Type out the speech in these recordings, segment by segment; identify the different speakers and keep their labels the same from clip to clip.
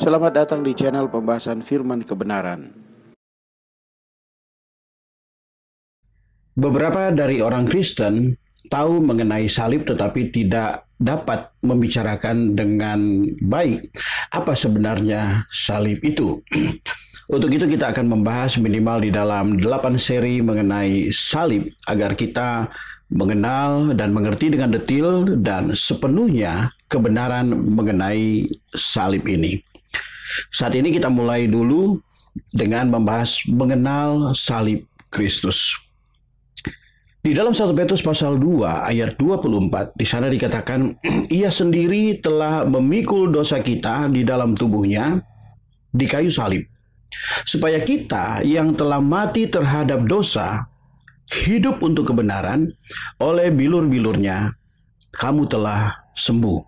Speaker 1: Selamat datang di channel pembahasan firman kebenaran. Beberapa dari orang Kristen tahu mengenai salib tetapi tidak dapat membicarakan dengan baik apa sebenarnya salib itu. Untuk itu kita akan membahas minimal di dalam 8 seri mengenai salib agar kita mengenal dan mengerti dengan detail dan sepenuhnya kebenaran mengenai salib ini. Saat ini kita mulai dulu dengan membahas mengenal salib Kristus. Di dalam 1 Petrus pasal 2 ayat 24 di sana dikatakan ia sendiri telah memikul dosa kita di dalam tubuhnya di kayu salib supaya kita yang telah mati terhadap dosa hidup untuk kebenaran, oleh bilur-bilurnya kamu telah sembuh.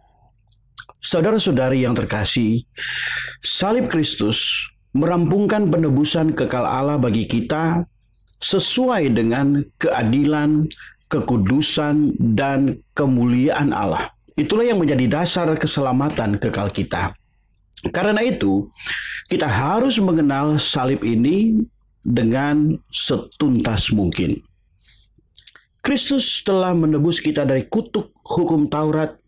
Speaker 1: Saudara-saudari yang terkasih, salib Kristus merampungkan penebusan kekal Allah bagi kita sesuai dengan keadilan, kekudusan, dan kemuliaan Allah. Itulah yang menjadi dasar keselamatan kekal kita. Karena itu, kita harus mengenal salib ini dengan setuntas mungkin. Kristus telah menebus kita dari kutuk hukum Taurat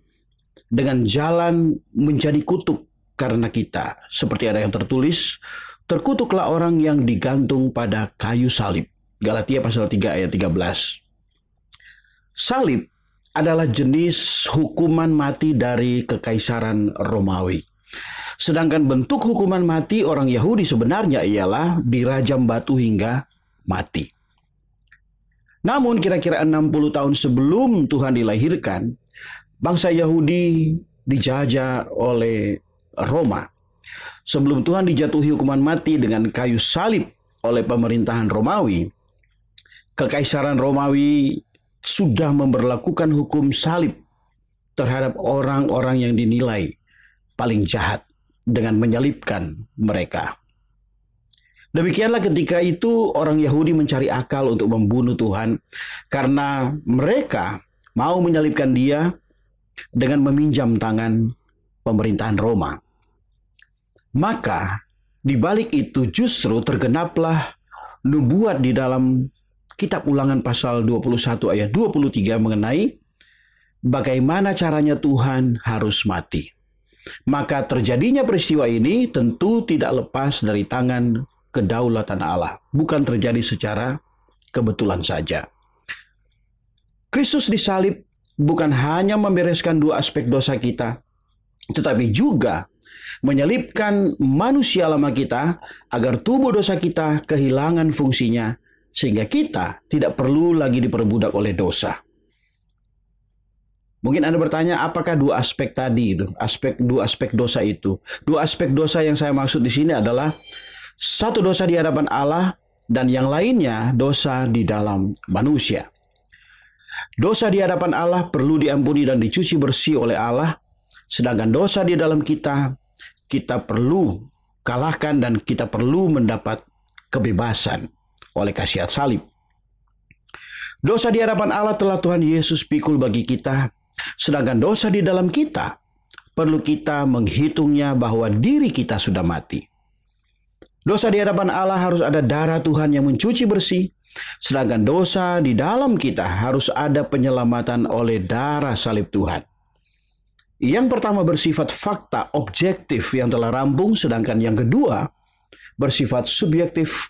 Speaker 1: dengan jalan menjadi kutuk karena kita. Seperti ada yang tertulis, terkutuklah orang yang digantung pada kayu salib. Galatia pasal 3 ayat 13. Salib adalah jenis hukuman mati dari kekaisaran Romawi. Sedangkan bentuk hukuman mati orang Yahudi sebenarnya ialah dirajam batu hingga mati. Namun kira-kira 60 tahun sebelum Tuhan dilahirkan, bangsa Yahudi dijajah oleh Roma. Sebelum Tuhan dijatuhi hukuman mati dengan kayu salib oleh pemerintahan Romawi, kekaisaran Romawi sudah memberlakukan hukum salib terhadap orang-orang yang dinilai paling jahat dengan menyalibkan mereka. Demikianlah ketika itu orang Yahudi mencari akal untuk membunuh Tuhan karena mereka mau menyalibkan dia dengan meminjam tangan pemerintahan Roma. Maka di balik itu justru tergenaplah nubuat di dalam kitab Ulangan pasal 21 ayat 23 mengenai bagaimana caranya Tuhan harus mati. Maka terjadinya peristiwa ini tentu tidak lepas dari tangan kedaulatan Allah. Bukan terjadi secara kebetulan saja. Kristus disalib bukan hanya membereskan dua aspek dosa kita, tetapi juga menyalibkan manusia lama kita agar tubuh dosa kita kehilangan fungsinya, sehingga kita tidak perlu lagi diperbudak oleh dosa. Mungkin Anda bertanya, apakah dua aspek tadi itu? Dua aspek dosa itu. Dua aspek dosa yang saya maksud di sini adalah satu dosa di hadapan Allah dan yang lainnya dosa di dalam manusia. Dosa di hadapan Allah perlu diampuni dan dicuci bersih oleh Allah, sedangkan dosa di dalam kita perlu kalahkan dan kita perlu mendapat kebebasan oleh kasihat salib. Dosa di hadapan Allah telah Tuhan Yesus pikul bagi kita, sedangkan dosa di dalam kita perlu kita menghitungnya bahwa diri kita sudah mati. Dosa di hadapan Allah harus ada darah Tuhan yang mencuci bersih, sedangkan dosa di dalam kita harus ada penyelamatan oleh darah salib Tuhan. Yang pertama bersifat fakta objektif yang telah rampung, sedangkan yang kedua bersifat subjektif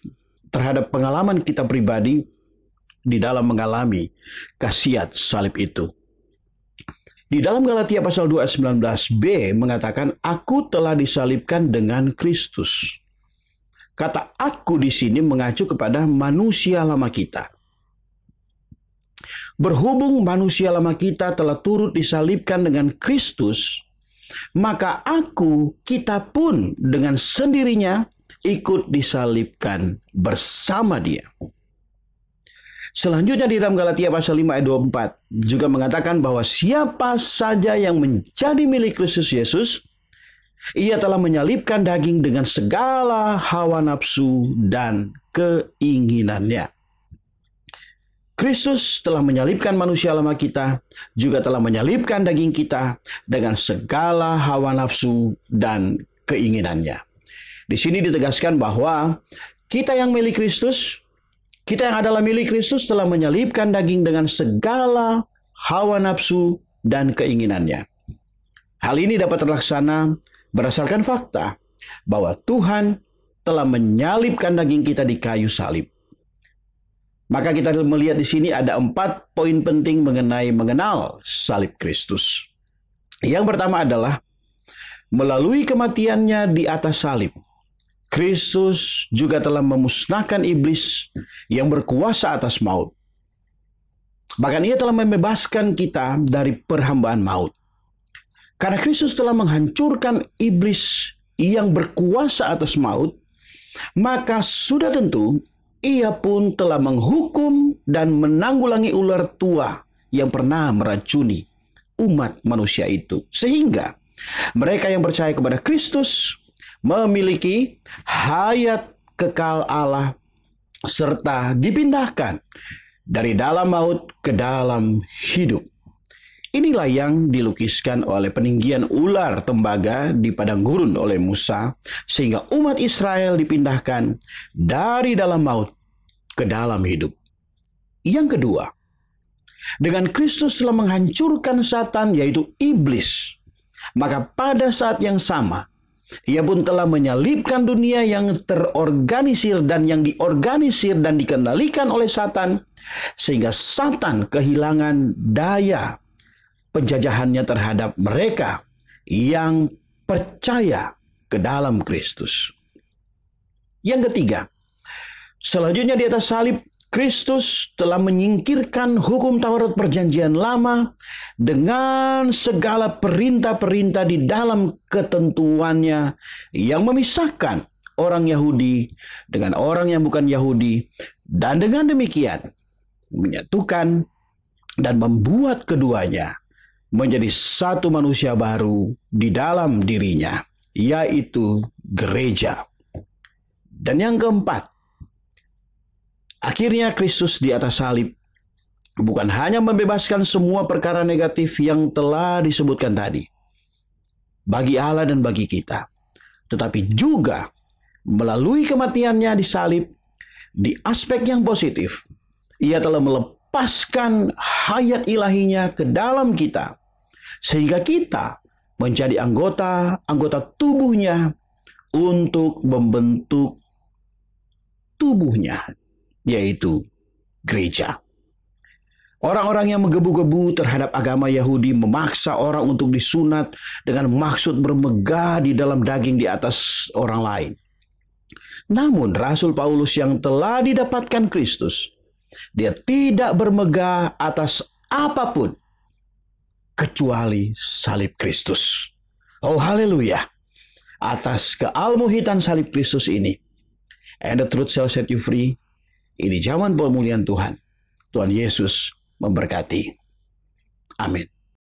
Speaker 1: terhadap pengalaman kita pribadi di dalam mengalami khasiat salib itu. Di dalam Galatia pasal 2 ayat 19b mengatakan, aku telah disalibkan dengan Kristus. Kata aku di sini mengacu kepada manusia lama kita. Berhubung manusia lama kita telah turut disalibkan dengan Kristus, maka kita pun dengan sendirinya ikut disalibkan bersama dia. Selanjutnya di dalam Galatia pasal 5 ayat 24 juga mengatakan bahwa siapa saja yang menjadi milik Kristus Yesus, ia telah menyalibkan daging dengan segala hawa nafsu dan keinginannya. Kristus telah menyalibkan manusia lama kita, juga telah menyalibkan daging kita dengan segala hawa nafsu dan keinginannya. Di sini ditegaskan bahwa kita yang milik Kristus, kita yang adalah milik Kristus telah menyalibkan daging dengan segala hawa nafsu dan keinginannya. Hal ini dapat terlaksana berdasarkan fakta bahwa Tuhan telah menyalibkan daging kita di kayu salib. Maka kita melihat di sini ada 4 poin penting mengenai mengenal salib Kristus. Yang pertama adalah melalui kematiannya di atas salib, Kristus juga telah memusnahkan iblis yang berkuasa atas maut. Bahkan ia telah membebaskan kita dari perhambaan maut. Karena Kristus telah menghancurkan iblis yang berkuasa atas maut, maka sudah tentu ia pun telah menghukum dan menanggulangi ular tua yang pernah meracuni umat manusia itu. Sehingga mereka yang percaya kepada Kristus memiliki hayat kekal Allah serta dipindahkan dari dalam maut ke dalam hidup. Inilah yang dilukiskan oleh peninggian ular tembaga di padang gurun oleh Musa, sehingga umat Israel dipindahkan dari dalam maut ke dalam hidup. Yang kedua, dengan Kristus telah menghancurkan Satan, yaitu iblis, maka pada saat yang sama ia pun telah menyalibkan dunia yang terorganisir dan yang diorganisir dan dikendalikan oleh Satan, sehingga Satan kehilangan daya penjajahannya terhadap mereka yang percaya ke dalam Kristus. Yang ketiga, selanjutnya di atas salib, Kristus telah menyingkirkan hukum Taurat Perjanjian Lama dengan segala perintah-perintah di dalam ketentuannya yang memisahkan orang Yahudi dengan orang yang bukan Yahudi, dan dengan demikian menyatukan dan membuat keduanya menjadi satu manusia baru di dalam dirinya, yaitu gereja. Dan yang keempat, akhirnya Kristus di atas salib bukan hanya membebaskan semua perkara negatif yang telah disebutkan tadi bagi Allah dan bagi kita, tetapi juga melalui kematiannya di salib, di aspek yang positif, ia telah melepaskan hayat ilahinya ke dalam kita, sehingga kita menjadi anggota tubuhnya untuk membentuk tubuhnya, yaitu gereja. Orang-orang yang menggebu-gebu terhadap agama Yahudi memaksa orang untuk disunat dengan maksud bermegah di dalam daging di atas orang lain. Namun Rasul Paulus yang telah didapatkan Kristus, dia tidak bermegah atas apapun kecuali salib Kristus. Oh haleluya, atas kealmuhitan salib Kristus ini. And the truth shall set you free. Ini zaman pemulihan Tuhan. Tuhan Yesus memberkati. Amin.